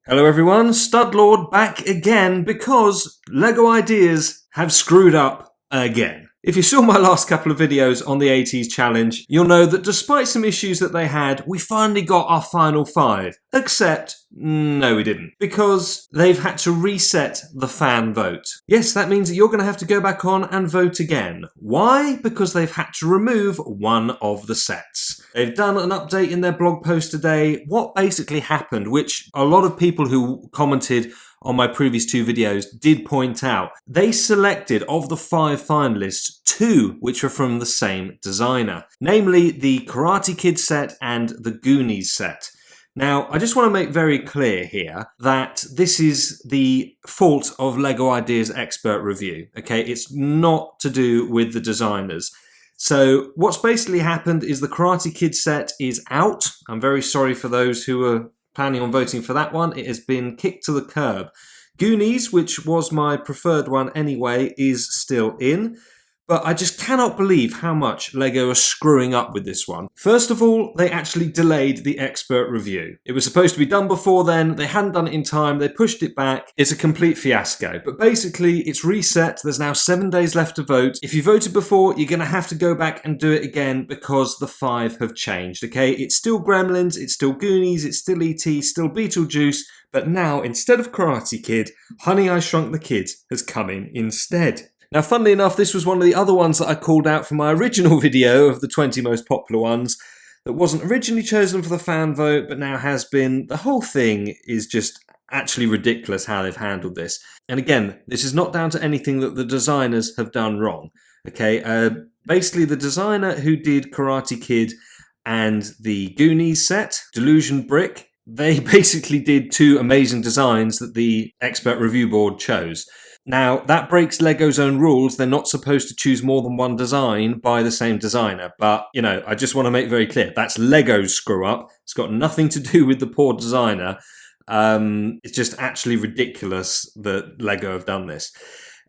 Hello everyone, Studlord back again because LEGO Ideas have screwed up again. If you saw my last couple of videos on the 80s challenge, you'll know that despite some issues that they had, we finally got our final 5. Except, no we didn't. Because they've had to reset the fan vote. Yes, that means that you're going to have to go back on and vote again. Why? Because they've had to remove one of the sets. They've done an update in their blog post today. What basically happened, which a lot of people who commented on my previous 2 videos did point out, they selected of the 5 finalists 2 which were from the same designer, namely the Karate Kid set and the Goonies set. Now, I just want to make very clear here that this is the fault of LEGO Ideas Expert Review, okay? It's not to do with the designers. So what's basically happened is the Karate Kid set is out. I'm very sorry for those who were planning on voting for that one. It has been kicked to the curb. Goonies, which was my preferred one anyway, is still in. But I just cannot believe how much LEGO are screwing up with this one. First of all, they actually delayed the expert review. It was supposed to be done before then, they hadn't done it in time, they pushed it back. It's a complete fiasco. But basically, it's reset, there's now 7 days left to vote. If you voted before, you're going to have to go back and do it again because the 5 have changed, okay? It's still Gremlins, it's still Goonies, it's still E.T., still Beetlejuice, but now, instead of Karate Kid, Honey, I Shrunk the Kids has come in instead. Now, funnily enough, this was one of the other ones that I called out from my original video of the 20 most popular ones that wasn't originally chosen for the fan vote, but now has been. The whole thing is just actually ridiculous how they've handled this. And again, this is not down to anything that the designers have done wrong. Okay, basically the designer who did Karate Kid and the Goonies set, Delusion Brick, they basically did 2 amazing designs that the expert review board chose. Now, that breaks LEGO's own rules. They're not supposed to choose more than one design by the same designer. But, you know, I just want to make very clear, that's LEGO's screw up. It's got nothing to do with the poor designer. It's just actually ridiculous that LEGO have done this.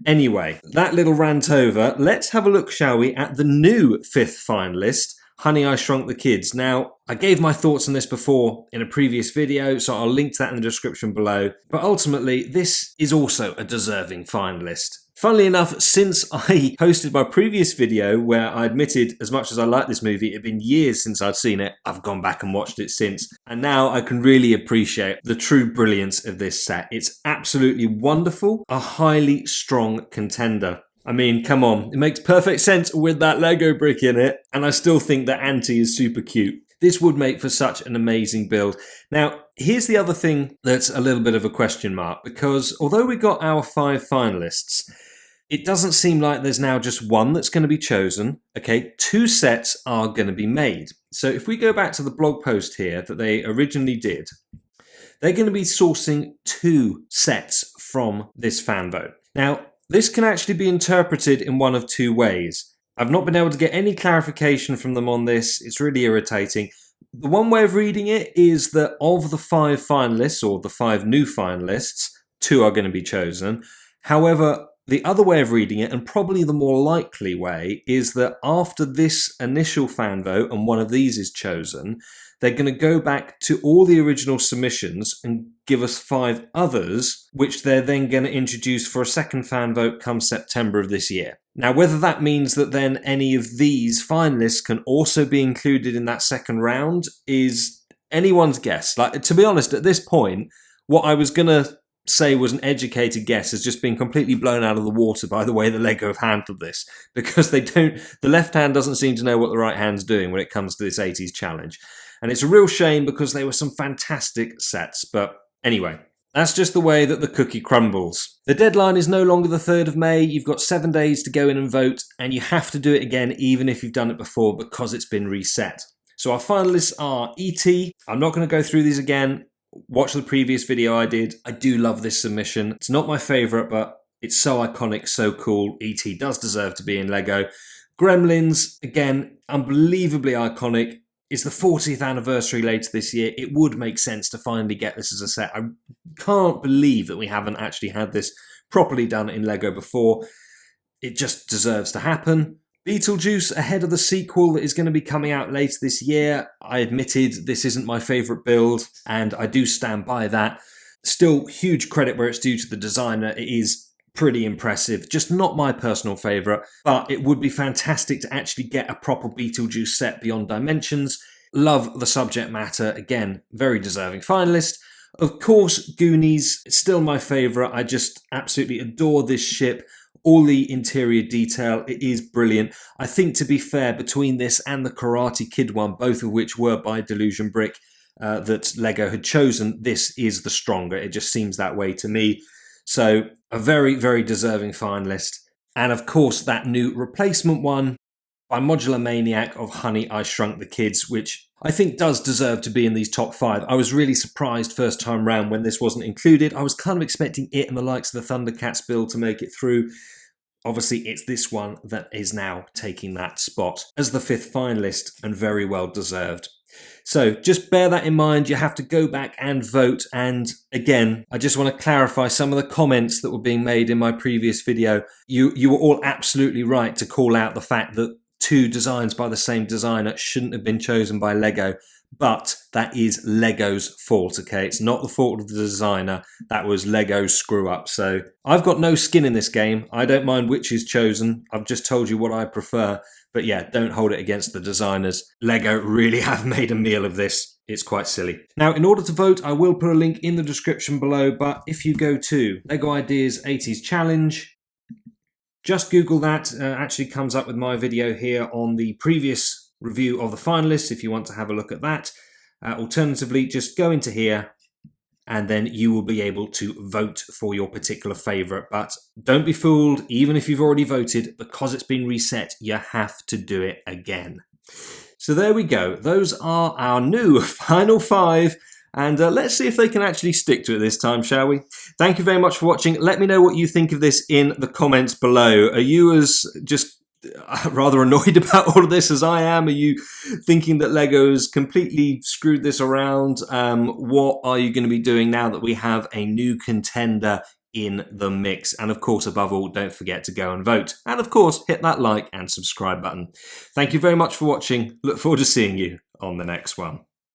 Anyway, that little rant over, let's have a look, shall we, at the new 5th finalist, Honey, I Shrunk the Kids. Now, I gave my thoughts on this before in a previous video, so I'll link to that in the description below. But ultimately, this is also a deserving finalist. Funnily enough, since I posted my previous video where I admitted as much as I like this movie, it had been years since I'd seen it, I've gone back and watched it since. And now I can really appreciate the true brilliance of this set. It's absolutely wonderful, a highly strong contender. I mean, come on, it makes perfect sense with that Lego brick in it, and I still think that Auntie is super cute. This would make for such an amazing build. Now, here's the other thing that's a little bit of a question mark, because although we got our 5 finalists, it doesn't seem like there's now just one that's going to be chosen. Okay, 2 sets are going to be made. So if we go back to the blog post here that they originally did, they're going to be sourcing 2 sets from this fan vote. Now, this can actually be interpreted in one of 2 ways. I've not been able to get any clarification from them on this. It's really irritating. The one way of reading it is that of the 5 finalists, or the 5 new finalists, 2 are going to be chosen. However, the other way of reading it, and probably the more likely way, is that after this initial fan vote and one of these is chosen, they're going to go back to all the original submissions and give us 5 others, which they're then going to introduce for a second fan vote come September of this year. Now, whether that means that then any of these finalists can also be included in that second round is anyone's guess. Like, to be honest, at this point, what I was going to say was an educated guess has just been completely blown out of the water by the way the LEGO have handled this, because the left hand doesn't seem to know what the right hand's doing when it comes to this 80s challenge. And it's a real shame because they were some fantastic sets. But anyway, that's just the way that the cookie crumbles. The deadline is no longer the 3rd of May. You've got 7 days to go in and vote, and you have to do it again even if you've done it before because it's been reset. So our finalists are E.T. I'm not going to go through these again. Watch the previous video I did. I do love this submission. It's not my favourite, but it's so iconic, so cool. E.T. does deserve to be in LEGO. Gremlins, again, unbelievably iconic. It's the 40th anniversary later this year. It would make sense to finally get this as a set. I can't believe that we haven't actually had this properly done in LEGO before. It just deserves to happen. Beetlejuice ahead of the sequel that is going to be coming out later this year. I admitted this isn't my favourite build, and I do stand by that. Still, huge credit where it's due to the designer. It is pretty impressive. Just not my personal favourite, but it would be fantastic to actually get a proper Beetlejuice set beyond Dimensions. Love the subject matter. Again, very deserving finalist. Of course, Goonies, still my favourite. I just absolutely adore this ship. All the interior detail, it is brilliant. I think, to be fair, between this and the Karate Kid one, both of which were by Delusion Brick, that Lego had chosen, this is the stronger. It just seems that way to me. So a very, very deserving finalist. And of course, that new replacement one by Modular Maniac of Honey, I Shrunk the Kids, which I think does deserve to be in these top 5. I was really surprised first time round when this wasn't included. I was kind of expecting it and the likes of the Thundercats build to make it through. Obviously, it's this one that is now taking that spot as the 5th finalist, and very well deserved. So just bear that in mind. You have to go back and vote. And again, I just want to clarify some of the comments that were being made in my previous video. You were all absolutely right to call out the fact that 2 designs by the same designer shouldn't have been chosen by Lego. But that is Lego's fault, okay? It's not the fault of the designer. That was Lego's screw up. So I've got no skin in this game. I don't mind which is chosen. I've just told you what I prefer. But yeah, don't hold it against the designers. Lego really have made a meal of this. It's quite silly. Now, in order to vote, I will put a link in the description below. But if you go to Lego Ideas 80s Challenge, just Google that. Actually comes up with my video here on the previous review of the finalists if you want to have a look at that. Alternatively, just go into here and then you will be able to vote for your particular favourite. But don't be fooled, even if you've already voted, because it's been reset, you have to do it again. So there we go. Those are our new final 5. And let's see if they can actually stick to it this time, shall we? Thank you very much for watching. Let me know what you think of this in the comments below. Are you as just rather annoyed about all of this as I am? Are you thinking that Lego's completely screwed this around? What are you going to be doing now that we have a new contender in the mix? And of course, above all, don't forget to go and vote. And of course, hit that like and subscribe button. Thank you very much for watching. Look forward to seeing you on the next one.